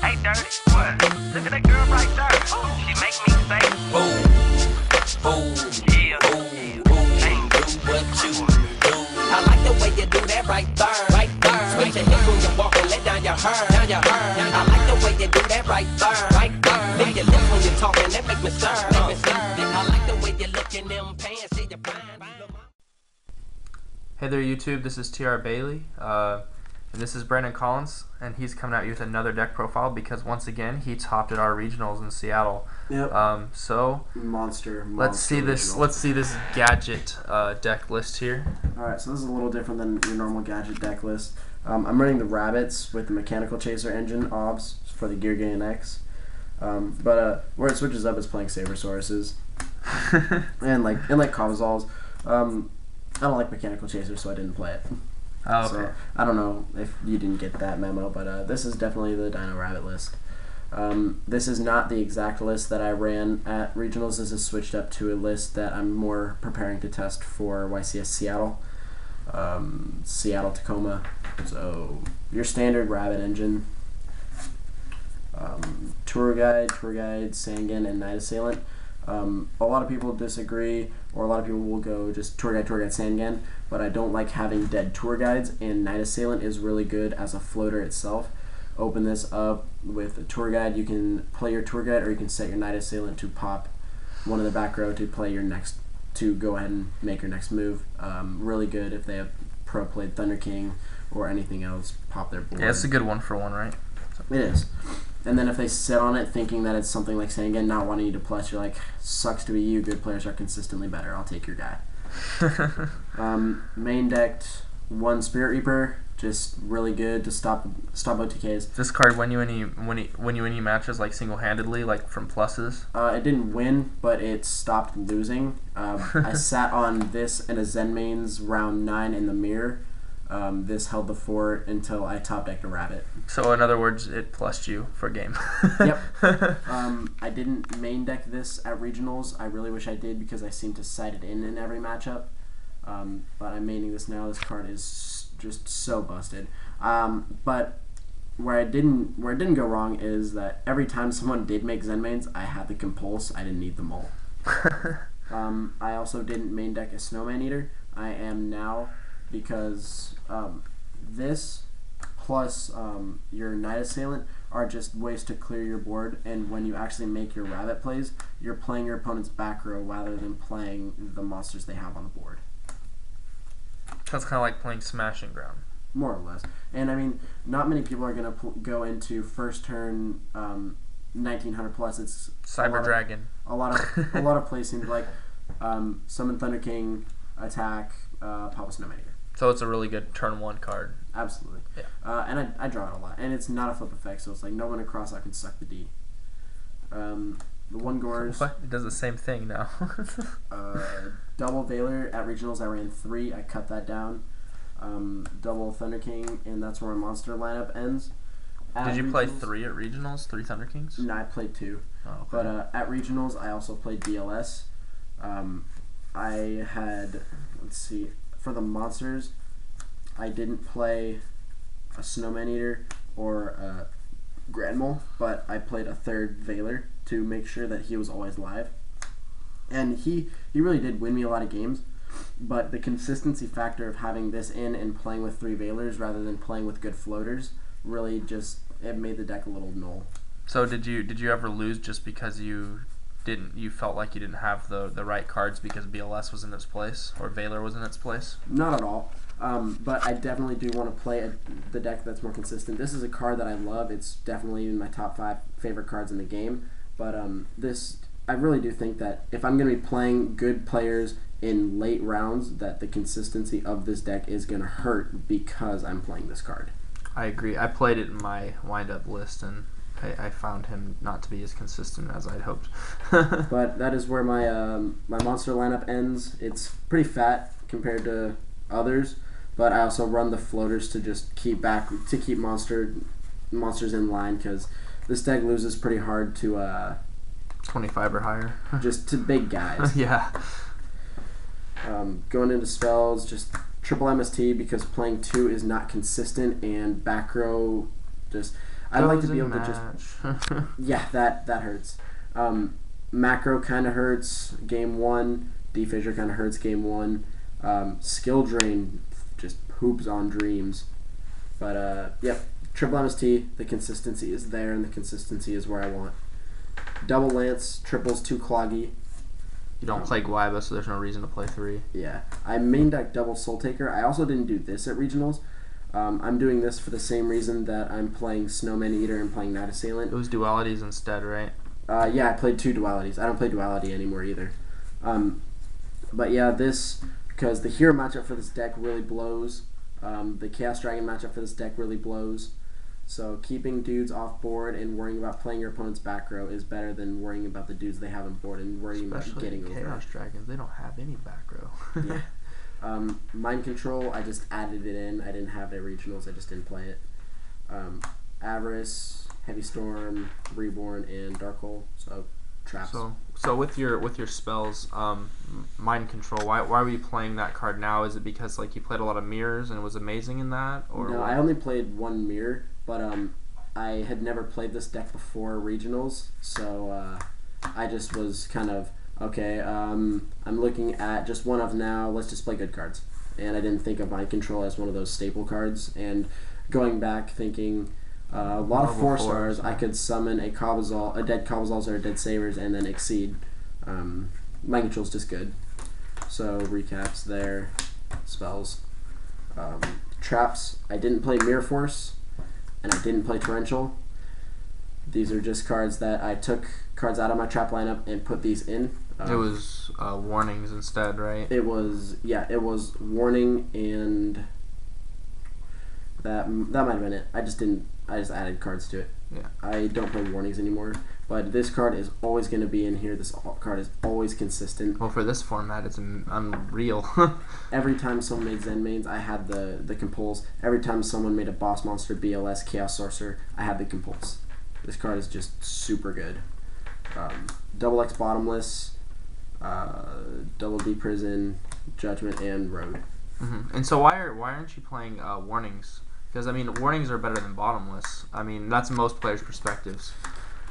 Hey, Dirty, what? Look at that girl right there. She make me say, Boom, boom, yeah, boom, boom. Do what you do. I like the way you do that right there, right there. Switch your hips when you walk and let down your hair, down your hair. I like the way you do that right there, right there. Lick your lips when you're talking, that make me stir, make me stir. I like the way you look in them pants, see you fine. Hey there YouTube, this is TR Bailey, and this is Brandon Collins, and he's coming at you with another deck profile because once again he topped at our regionals in Seattle. Yep. So Monster let's see this. original. Let's see this gadget deck list here. Alright, so this is a little different than your normal gadget deck list. I'm running the Rabbits with the Mechanical Chaser engine, OBS, for the Gear Gain X. But where it switches up is playing Sabersauruses and like Cavazals. I don't like Mechanical Chaser, so I didn't play it. Oh, okay. So I don't know if you didn't get that memo, but this is definitely the Dino-Rabbit list. This is not the exact list that I ran at regionals. This is switched up to a list that I'm more preparing to test for YCS Seattle, Seattle Tacoma. So your standard Rabbit engine, Tour Guide, Sangan, and Night Assailant. A lot of people disagree, or a lot of people will go just Tour Guide, Sangan, but I don't like having dead Tour Guides, and Night Assailant is really good as a floater itself. Open this up with a Tour Guide. You can play your Tour Guide, or you can set your Night Assailant to pop one in the back row to play your next, to go ahead and make your next move. Really good if they have pro played Thunder King or anything else, pop their board. Yeah, it's a good one for one, right? It is. And then if they sit on it thinking that it's something like Sangan, not wanting you to plus, you're like, sucks to be you, good players are consistently better, I'll take your guy. Main decked one Spirit Reaper, just really good to stop OTKs. This card win you any matches like single-handedly, like from pluses? It didn't win, but it stopped losing. I sat on this in a Zen Mains round 9 in the mirror. This held the fort until I top decked a Rabbit. So in other words, it plussed you for a game. Yep. I didn't main deck this at regionals. I really wish I did because I seem to sight it in every matchup. But I'm maining this now. This card is just so busted. But where it didn't go wrong is that every time someone did make Zen mains, I had the Compulse. I didn't need them all. I also didn't main deck a Snowman Eater. I am now, because this plus your Night Assailant are just ways to clear your board, and when you actually make your Rabbit plays, you're playing your opponent's back row rather than playing the monsters they have on the board. That's kind of like playing Smashing Ground. More or less. And I mean, not many people are going to go into first turn 1900 plus. It's Cyber Dragon. A lot of plays seem like Summon Thunder King, attack, pop a Snowman Eater. So it's a really good turn 1 card. Absolutely. Yeah. And I draw it a lot. And it's not a flip effect, so it's like no one across I can suck the D. The one Gores. What? It does the same thing now. Double Veiler at regionals I ran 3. I cut that down. Double Thunder King, and that's where my monster lineup ends. Did you play 3 at regionals? 3 Thunder Kings? No, I played 2. Oh, okay. But at regionals I also played DLS. I had, let's see, for the monsters, I didn't play a Snowman Eater or a Grand Mole, but I played a 3rd Veiler to make sure that he was always live. And he really did win me a lot of games, but the consistency factor of having this in and playing with 3 Veilers rather than playing with good floaters really just, it made the deck a little null. So did you ever lose just because you felt like you didn't have the right cards because BLS was in its place or Veiler was in its place? Not at all. But I definitely do want to play the deck that's more consistent. This is a card that I love. It's definitely in my top 5 favorite cards in the game. But I really do think that if I'm going to be playing good players in late rounds, that the consistency of this deck is going to hurt because I'm playing this card. I agree. I played it in my wind-up list, and I found him not to be as consistent as I'd hoped. But that is where my my monster lineup ends. It's pretty fat compared to others, but I also run the floaters to just keep monsters in line, because this deck loses pretty hard to 25 or higher. just to big guys. Yeah. Going into spells, just triple MST because playing 2 is not consistent, and back row just I'd like to be able to just... Yeah, that hurts. Macro kind of hurts game 1. Defissure kind of hurts game 1. Skill Drain just poops on dreams. But, yep. Triple MST, the consistency is there, and the consistency is where I want. Double Lance, triple's too cloggy. You don't play Guaiba, so there's no reason to play 3. Yeah. I main deck double Soul Taker. I also didn't do this at Regionals. I'm doing this for the same reason that I'm playing Snowman Eater and playing Night Assailant. It was dualities instead, right? Yeah, I played 2 dualities. I don't play duality anymore either. But yeah, this, because the hero matchup for this deck really blows. The Chaos Dragon matchup for this deck really blows. So keeping dudes off board and worrying about playing your opponent's back row is better than worrying about the dudes they have on board and worrying about getting over. Chaos Dragons, they don't have any back row. Yeah. Mind Control, I just added it in. I didn't have it at Regionals. I just didn't play it. Avarice, Heavy Storm, Reborn, and Dark Hole. So traps. So with your spells, Mind Control. Why were you playing that card now? Is it because like you played a lot of mirrors and it was amazing in that? Or no, I only played 1 mirror, but I had never played this deck before Regionals, so I just was kind of okay. I'm looking at just one of now. Let's just play good cards, and I didn't think of Mind Control as one of those staple cards. And going back, thinking. A lot of 4-stars. I could summon a Kabazal, a dead Kabazals or a dead Sabers, and then Exceed. Mind Control's just good. So recaps there. Spells. Traps. I didn't play Mirror Force, and I didn't play Torrential. These are just cards that I took cards out of my trap lineup and put these in. It was warnings instead, right? It was warning, and that might have been it. I just added cards to it. Yeah. I don't play warnings anymore, but this card is always going to be in here. This card is always consistent. Well, for this format, it's unreal. Every time someone made Zen mains, I had the Compulse. Every time someone made a boss monster, BLS, Chaos Sorcerer, I had the Compulse. This card is just super good. Double X Bottomless, Double D Prison, Judgment, and Road. Mm-hmm. And so why aren't you playing warnings? Because, I mean, warnings are better than bottomless. I mean, that's most players' perspectives.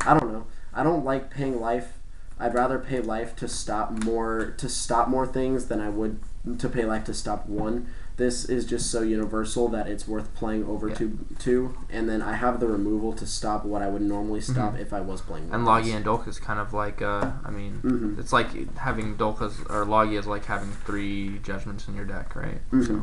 I don't know. I don't like paying life. I'd rather pay life to stop more things than I would to pay life to stop one. This is just so universal that it's worth playing over two. And then I have the removal to stop what I would normally stop if I was playing. And Logia and Dolka is kind of like, it's like having Dolka's or Logia is like having 3 judgments in your deck, right? So.